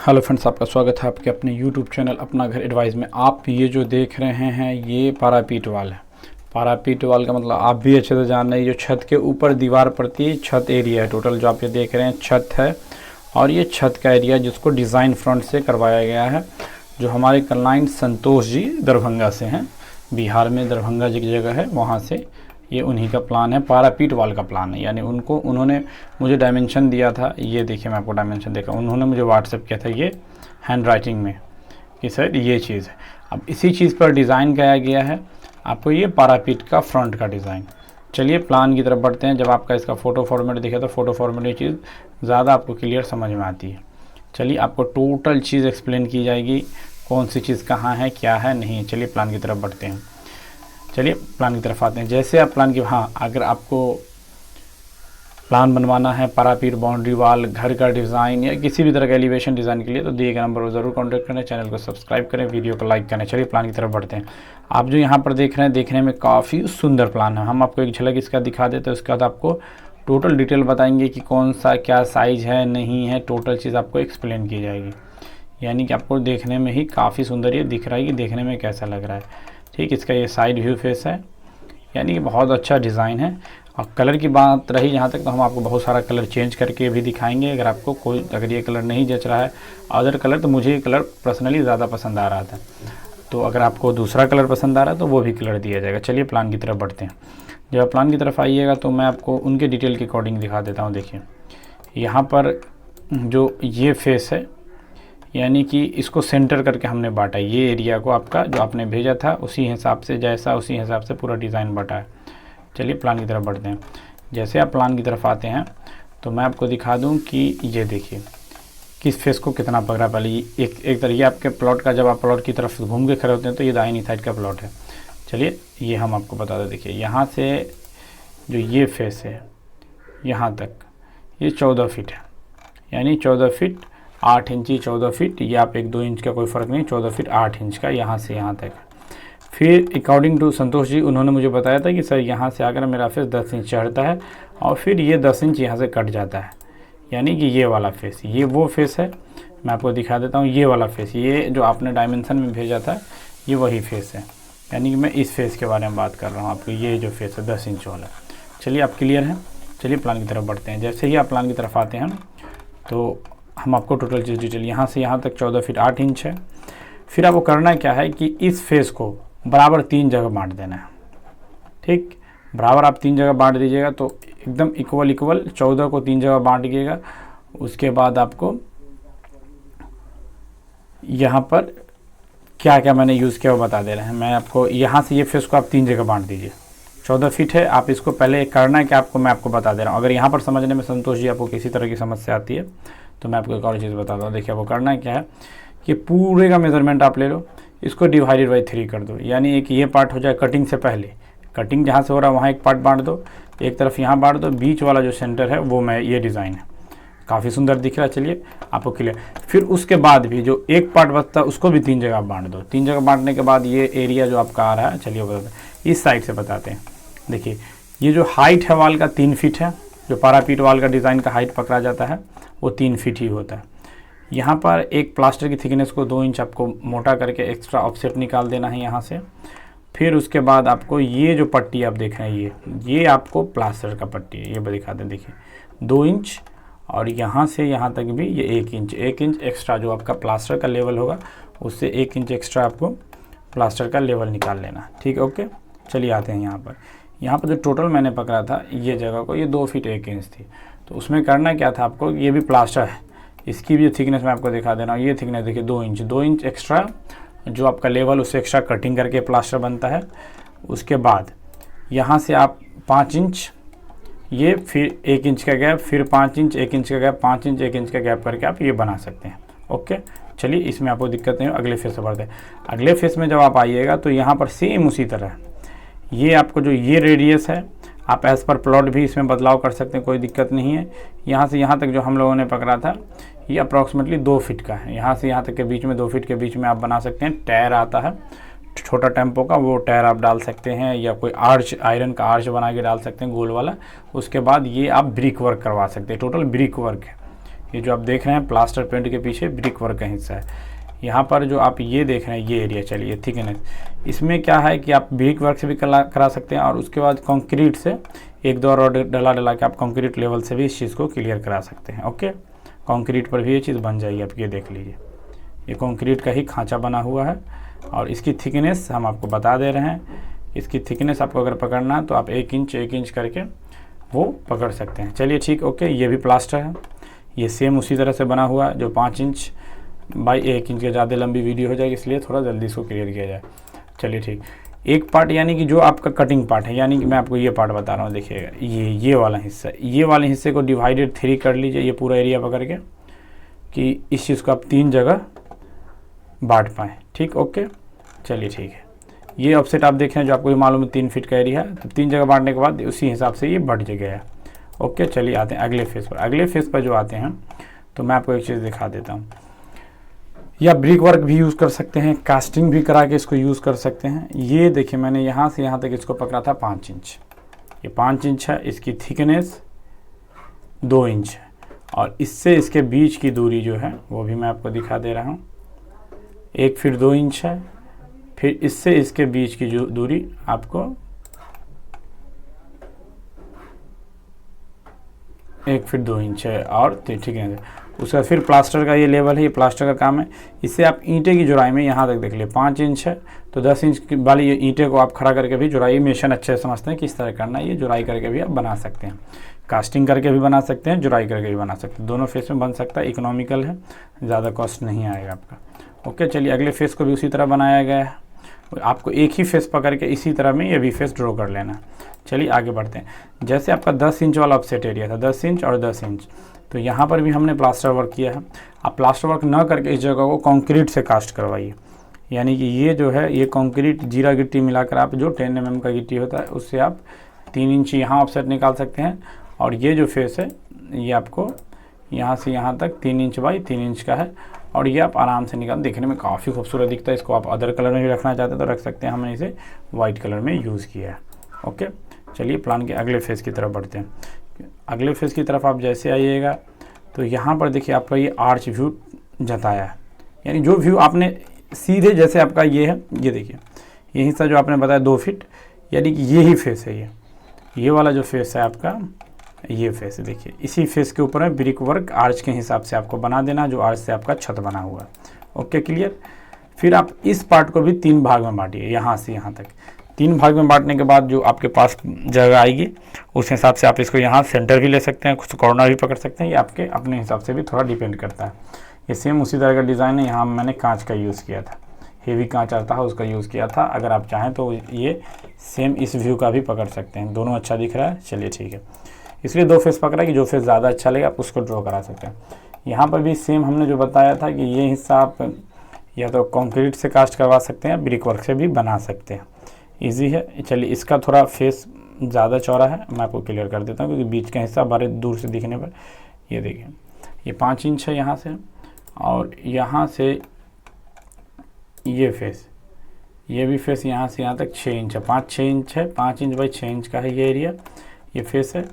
Hello friends, आपका स्वागत है आपके अपने यूट्यूब चैनल अपना घर एडवाइस में। आप ये जो देख रहे हैं ये पारापीट वाल है। पारापीट वाल का मतलब आप भी अच्छे से जान रहे हैं, जो छत के ऊपर दीवार पड़ती है, छत एरिया है। टोटल जो आप ये देख रहे हैं छत है, और ये छत का एरिया जिसको डिज़ाइन फ्रंट से करवाया गया है, जो हमारे क्लाइंट संतोष जी दरभंगा से हैं। बिहार में दरभंगा जी की जगह है, वहाँ से ये उन्हीं का प्लान है, पारापीट वाल का प्लान है। यानी उन्होंने मुझे डायमेंशन दिया था, ये देखिए मैं आपको डायमेंशन देखा, उन्होंने मुझे व्हाट्सएप किया था ये हैंड राइटिंग में कि सर ये चीज़ है। अब इसी चीज़ पर डिज़ाइन किया गया है आपको, ये पारापीट का फ्रंट का डिज़ाइन। चलिए प्लान की तरफ बढ़ते हैं। जब आपका इसका फ़ोटो फॉर्मेट दिखे तो फ़ोटो फॉर्मेट ये चीज़ ज़्यादा आपको क्लियर समझ में आती है। चलिए आपको टोटल चीज़ एक्सप्लेन की जाएगी, कौन सी चीज़ कहाँ है, क्या है, नहीं है। चलिए प्लान की तरफ बढ़ते हैं। चलिए प्लान की तरफ आते हैं। जैसे आप प्लान की, हाँ, अगर आपको प्लान बनवाना है पारापीट बाउंड्री वाल, घर का डिज़ाइन या किसी भी तरह का एलिवेशन डिज़ाइन के लिए, तो दिए गए नंबर पर ज़रूर कॉन्टैक्ट करें, चैनल को सब्सक्राइब करें, वीडियो को लाइक करें। चलिए प्लान की तरफ बढ़ते हैं। आप जो यहाँ पर देख रहे हैं, देखने में काफ़ी सुंदर प्लान है। हम आपको एक झलक इसका दिखा देते हैं, उसके बाद आपको टोटल डिटेल बताएंगे कि कौन सा क्या साइज़ है, नहीं है, टोटल चीज़ आपको एक्सप्लेन की जाएगी। यानी कि आपको देखने में ही काफ़ी सुंदर ये दिख रहा है कि देखने में कैसा लग रहा है। ठीक, इसका ये साइड व्यू फेस है, यानी कि बहुत अच्छा डिज़ाइन है। और कलर की बात रही जहाँ तक, तो हम आपको बहुत सारा कलर चेंज करके भी दिखाएंगे। अगर ये कलर नहीं जच रहा है अदर कलर, तो मुझे ये कलर पर्सनली ज़्यादा पसंद आ रहा था, तो अगर आपको दूसरा कलर पसंद आ रहा है तो वो भी कलर दिया जाएगा। चलिए प्लान की तरफ बढ़ते हैं। जब आप प्लान की तरफ आइएगा तो मैं आपको उनके डिटेल के अकॉर्डिंग दिखा देता हूँ। देखिए यहाँ पर जो ये फेस है, यानी कि इसको सेंटर करके हमने बांटा। ये एरिया को आपका जो आपने भेजा था उसी हिसाब से, जैसा उसी हिसाब से पूरा डिज़ाइन बांटा है। चलिए प्लान की तरफ बढ़ते हैं। जैसे आप प्लान की तरफ आते हैं तो मैं आपको दिखा दूं कि ये देखिए किस फेस को कितना पकड़ा। पहले एक तरह ये आपके प्लॉट का, जब आप प्लॉट की तरफ घूम के खड़े होते हैं तो ये दाहिनी साइड का प्लॉट है। चलिए ये हम आपको बता दें। देखिए यहाँ से जो ये फेस है यहाँ तक ये 14 फीट है, यानी 14 फीट 8 इंची, 14 फीट, ये आप 1-2 इंच का कोई फ़र्क नहीं, 14 फीट 8 इंच का यहाँ से यहाँ तक। फिर अकॉर्डिंग टू संतोष जी, उन्होंने मुझे बताया था कि सर यहाँ से आकर मेरा फेस 10 इंच चढ़ता है और फिर ये 10 इंच यहाँ से कट जाता है। यानी कि ये वाला फेस, ये वो फेस है। मैं आपको दिखा देता हूँ ये वाला फेस, ये जो आपने डायमेंशन में भेजा था ये वही फेस है। यानी कि मैं इस फेस के बारे में बात कर रहा हूँ आपको, ये जो फेस है 10 इंच वाला। चलिए आप क्लियर हैं। चलिए प्लान की तरफ बढ़ते हैं। जैसे ही आप प्लान की तरफ आते हैं तो हम आपको टोटल चीज़ डिटेल, यहाँ से यहाँ तक 14 फीट 8 इंच है। फिर आपको करना क्या है कि इस फेस को बराबर 3 जगह बांट देना है। ठीक, बराबर आप 3 जगह बांट दीजिएगा तो एकदम इक्वल 14 को 3 जगह बांट दीजिएगा। उसके बाद आपको यहाँ पर क्या क्या मैंने यूज़ किया वो बता दे रहे हैं। मैं आपको यहाँ से ये फेस को आप 3 जगह बांट दीजिए। 14 फीट है, आप इसको पहले करना है कि आपको, मैं आपको बता दे रहा हूँ। अगर यहाँ पर समझने में संतोष जी आपको किसी तरह की समस्या आती है तो मैं आपको एक और चीज़ बताता हूँ। देखिए वो करना है क्या है कि पूरे का मेज़रमेंट आप ले लो, इसको डिवाइडेड बाई 3 कर दो। यानी एक ये पार्ट हो जाए कटिंग से पहले, कटिंग जहाँ से हो रहा है वहाँ एक पार्ट बांट दो, एक तरफ यहाँ बांट दो, बीच वाला जो सेंटर है वो मैं, ये डिज़ाइन है, काफ़ी सुंदर दिख रहा है। चलिए आपको क्लियर। फिर उसके बाद भी जो एक पार्ट बचता है उसको भी 3 जगह आप बांट दो। 3 जगह बांटने के बाद ये एरिया जो आपका आ रहा है, चलिए वो बताते हैं, इस साइड से बताते हैं। देखिए ये जो हाइट है वाल का 3 फीट है, जो पारापीट वाल का डिज़ाइन का हाइट पकड़ा जाता है वो 3 फीट ही होता है। यहाँ पर एक प्लास्टर की थिकनेस को 2 इंच आपको मोटा करके एक्स्ट्रा ऑफसेट निकाल देना है यहाँ से। फिर उसके बाद आपको ये जो पट्टी आप देख रहे हैं ये आपको प्लास्टर का पट्टी है, ये दिखा दें। देखिए 2 इंच और यहाँ से यहाँ तक भी ये 1 इंच, 1 इंच एक्स्ट्रा जो आपका प्लास्टर का लेवल होगा उससे 1 इंच एक्स्ट्रा आपको प्लास्टर का लेवल निकाल लेना। ठीक है, ओके। चलिए आते हैं यहाँ पर जो टोटल मैंने पकड़ा था ये जगह को, ये 2 फीट 1 इंच थी। तो उसमें करना क्या था आपको, ये भी प्लास्टर है, इसकी भी थिकनेस मैं आपको दिखा देना। ये थिकनेस देखिए 2 इंच, 2 इंच एक्स्ट्रा जो आपका लेवल, उससे एक्स्ट्रा कटिंग करके प्लास्टर बनता है। उसके बाद यहाँ से आप 5 इंच, ये फिर 1 इंच का गैप, फिर 5 इंच 1 इंच का गैप, 5 इंच 1 इंच का गैप करके आप ये बना सकते हैं। ओके, चलिए इसमें आपको दिक्कत नहीं हो। अगले फेस से बढ़ते हैं। अगले फेस में जब आप आइएगा तो यहाँ पर सेम उसी तरह ये आपको जो ये रेडियस है, आप एज़ पर प्लॉट भी इसमें बदलाव कर सकते हैं, कोई दिक्कत नहीं है। यहाँ से यहाँ तक जो हम लोगों ने पकड़ा था ये अप्रॉक्सीमेटली 2 फीट का है। यहाँ से यहाँ तक के बीच में 2 फीट के बीच में आप बना सकते हैं। टायर आता है छोटा टेम्पो का, वो टायर आप डाल सकते हैं, या कोई आर्च, आयरन का आर्च बना के डाल सकते हैं गोल वाला। उसके बाद ये आप ब्रिक वर्क करवा सकते हैं, टोटल ब्रिक वर्क है। ये जो आप देख रहे हैं प्लास्टर पेंट के पीछे ब्रिक वर्क का हिस्सा है। यहाँ पर जो आप ये देख रहे हैं ये एरिया, चलिए थिकनेस, इसमें क्या है कि आप ब्रिक वर्क से भी करा सकते हैं और उसके बाद कंक्रीट से एक दो रॉड डला के आप कंक्रीट लेवल से भी इस चीज़ को क्लियर करा सकते हैं। ओके, कंक्रीट पर भी ये चीज़ बन जाएगी। आप ये देख लीजिए, ये कंक्रीट का ही खांचा बना हुआ है और इसकी थिकनेस हम आपको बता दे रहे हैं। इसकी थिकनेस आपको अगर पकड़ना है तो आप 1 इंच करके वो पकड़ सकते हैं। चलिए ठीक, ओके, ये भी प्लास्टर है, ये सेम उसी तरह से बना हुआ है जो 5 इंच बाई 1 इंच के ज़्यादा लंबी वीडियो हो जाएगी, इसलिए थोड़ा जल्दी इसको क्लियर किया जाए। चलिए ठीक, एक पार्ट यानी कि जो आपका कटिंग पार्ट है, यानी कि मैं आपको ये पार्ट बता रहा हूँ, देखिएगा ये वाला हिस्सा, ये वाले हिस्से को डिवाइडेड 3 कर लीजिए, ये पूरा एरिया पकड़ के, कि इस चीज़ को आप 3 जगह बांट पाएँ। ठीक, ओके, चलिए ठीक है। ये ऑफसेट आप देख रहे हैं जो आपको मालूम है 3 फीट का एरिया है, तो 3 जगह बांटने के बाद उसी हिसाब से ये बढ़ गया है। ओके, चलिए आते हैं अगले फेस पर। अगले फेस पर जो आते हैं तो मैं आपको एक चीज़ दिखा देता हूँ। या ब्रिक वर्क भी यूज़ कर सकते हैं, कास्टिंग भी करा के इसको यूज़ कर सकते हैं। ये देखिए मैंने यहाँ से यहाँ तक इसको पकड़ा था 5 इंच, ये 5 इंच है, इसकी थिकनेस 2 इंच है और इससे इसके बीच की दूरी जो है वो भी मैं आपको दिखा दे रहा हूँ, 1 फीट 2 इंच है। फिर इससे इसके बीच की जो दूरी आपको 1 फीट 2 इंच है और ठीक है। उसका फिर प्लास्टर का ये लेवल है, ये प्लास्टर का काम है। इससे आप ईंटे की जुड़ाई में यहाँ तक देख लिए 5 इंच है, तो 10 इंच वाली ये ईंटे को आप खड़ा करके भी जुड़ाई मेशन अच्छे से समझते हैं किस तरह करना है, ये जुड़ाई करके भी आप बना सकते हैं, कास्टिंग करके भी बना सकते हैं, जुड़ाई करके भी बना सकते हैं, दोनों फेस में बन सकता है। इकोनॉमिकल है, ज़्यादा कॉस्ट नहीं आएगा आपका। ओके, चलिए अगले फेस को भी उसी तरह बनाया गया है। आपको एक ही फेस पकड़ के इसी तरह में ये भी फेस ड्रॉ कर लेना। चलिए आगे बढ़ते हैं। जैसे आपका 10 इंच वाला ऑफसेट एरिया था, 10 इंच और 10 इंच, तो यहाँ पर भी हमने प्लास्टर वर्क किया है। आप प्लास्टर वर्क ना करके इस जगह को कंक्रीट से कास्ट करवाइए, यानी कि ये जो है ये कंक्रीट जीरा गिट्टी मिलाकर आप जो 10 mm का गिट्टी होता है उससे आप 3 इंच यहाँ ऑफसेट निकाल सकते हैं और ये जो फेस है ये आपको यहाँ से यहाँ तक 3 इंच बाई 3 इंच का है और ये आप आराम से निकाल, देखने में काफ़ी खूबसूरत दिखता है। इसको आप अदर कलर में भी रखना चाहते हैं तो रख सकते हैं, हमने इसे वाइट कलर में यूज़ किया है। ओके, चलिए प्लान के अगले फेस की तरफ बढ़ते हैं। अगले फेस की तरफ आप जैसे आइएगा तो यहाँ पर देखिए आपका ये आर्च व्यू जताया है, यानी जो व्यू आपने सीधे जैसे आपका ये है, ये देखिए ये हिस्सा जो आपने बताया 2 फीट, यानी कि ये ही फेस है, ये वाला जो फेस है आपका, ये फेस देखिए, इसी फेस के ऊपर है ब्रिक वर्क आर्च के हिसाब से आपको बना देना, जो आर्च से आपका छत बना हुआ है। Okay, clear. फिर आप इस पार्ट को भी 3 भाग में बांटिए, यहाँ से यहाँ तक 3 भाग में बांटने के बाद जो आपके पास जगह आएगी उस हिसाब से आप इसको यहाँ सेंटर भी ले सकते हैं, कुछ कॉर्नर भी पकड़ सकते हैं, ये आपके अपने हिसाब से भी थोड़ा डिपेंड करता है। ये सेम उसी तरह का डिज़ाइन है, यहाँ मैंने कांच का यूज़ किया था, हेवी कांच आता है उसका यूज़ किया था। अगर आप चाहें तो ये सेम इस व्यू का भी पकड़ सकते हैं, दोनों अच्छा दिख रहा है। चलिए ठीक है, इसलिए 2 फेस पकड़ा कि जो फेस ज़्यादा अच्छा लगेगा आप उसको ड्रॉ करा सकते हैं। यहाँ पर भी सेम हमने जो बताया था कि ये हिस्सा आप या तो कंक्रीट से कास्ट करवा सकते हैं, ब्रिक वर्क से भी बना सकते हैं, इजी है। चलिए इसका थोड़ा फेस ज़्यादा चौड़ा है, मैं आपको क्लियर कर देता हूँ क्योंकि बीच का हिस्सा बड़े दूर से दिखने पर, ये देखिए ये 5 इंच है यहाँ से और यहाँ से ये फेस, ये भी फेस यहाँ से यहाँ तक 6 इंच है, 5-6 इंच है, 5 इंच बाई 6 इंच का है ये एरिया, ये फेस है।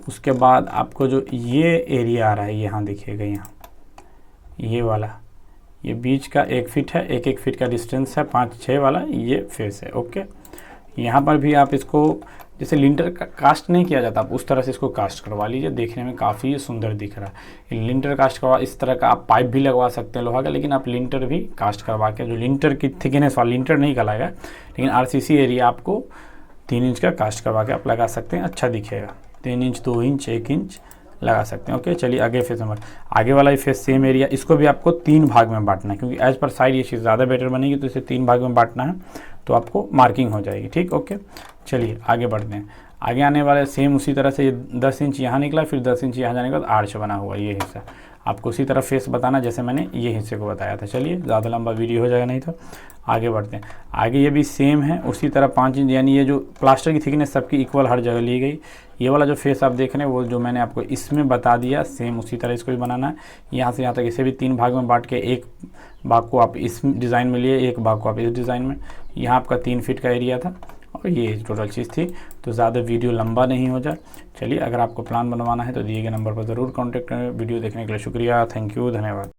उसके बाद आपको जो ये एरिया आ रहा है यहाँ देखिएगा, यहाँ ये वाला, ये बीच का 1 फीट है, 1-1 फीट का डिस्टेंस है, 5-6 वाला ये फेस है। ओके, यहाँ पर भी आप इसको जैसे लिंटर का कास्ट नहीं किया जाता, आप उस तरह से इसको कास्ट करवा लीजिए, देखने में काफ़ी सुंदर दिख रहा है। लिंटर कास्ट करवा, इस तरह का आप पाइप भी लगवा सकते हैं लोहा का, लेकिन आप लिंटर भी कास्ट करवा के, जो लिंटर की थिकनेस वाला लिंटर नहीं कहलाएगा, लेकिन आरसीसी एरिया आपको 3 इंच का कास्ट करवा के आप लगा सकते हैं, अच्छा दिखेगा। 3 इंच, 2 इंच, 1 इंच लगा सकते हैं। ओके, चलिए आगे फेस नंबर, आगे वाला ही फेस सेम एरिया, इसको भी आपको 3 भाग में बांटना है, क्योंकि एज पर साइड ये चीज़ ज़्यादा बेटर बनेगी, तो इसे 3 भाग में बांटना है तो आपको मार्किंग हो जाएगी। ठीक, ओके, चलिए आगे बढ़ते हैं। आगे आने वाले सेम उसी तरह से ये 10 इंच यहाँ निकला, फिर 10 इंच यहाँ जाने के बाद आर्च बना हुआ ये हिस्सा, आपको उसी तरह फेस बताना जैसे मैंने ये हिस्से को बताया था। चलिए ज़्यादा लंबा वीडियो हो जाएगा नहीं तो आगे बढ़ते हैं। आगे ये भी सेम है उसी तरह 5 इंच, यानी ये जो प्लास्टर की थिकनेस सबकी इक्वल हर जगह ली गई। ये वाला जो फेस आप देख रहे हैं वो जो मैंने आपको इसमें बता दिया, सेम उसी तरह इसको भी बनाना है। यहाँ से यहाँ तक इसे भी 3 भाग में बांट के, एक भाग को आप इस डिज़ाइन में लिए, एक भाग को आप इस डिज़ाइन में। यहाँ आपका 3 फीट का एरिया था और ये टोटल चीज़ थी। तो ज़्यादा वीडियो लंबा नहीं हो जाए, चलिए अगर आपको प्लान बनवाना है तो दिए गए नंबर पर ज़रूर कॉन्टैक्ट करें। वीडियो देखने के लिए शुक्रिया, थैंक यू, धन्यवाद।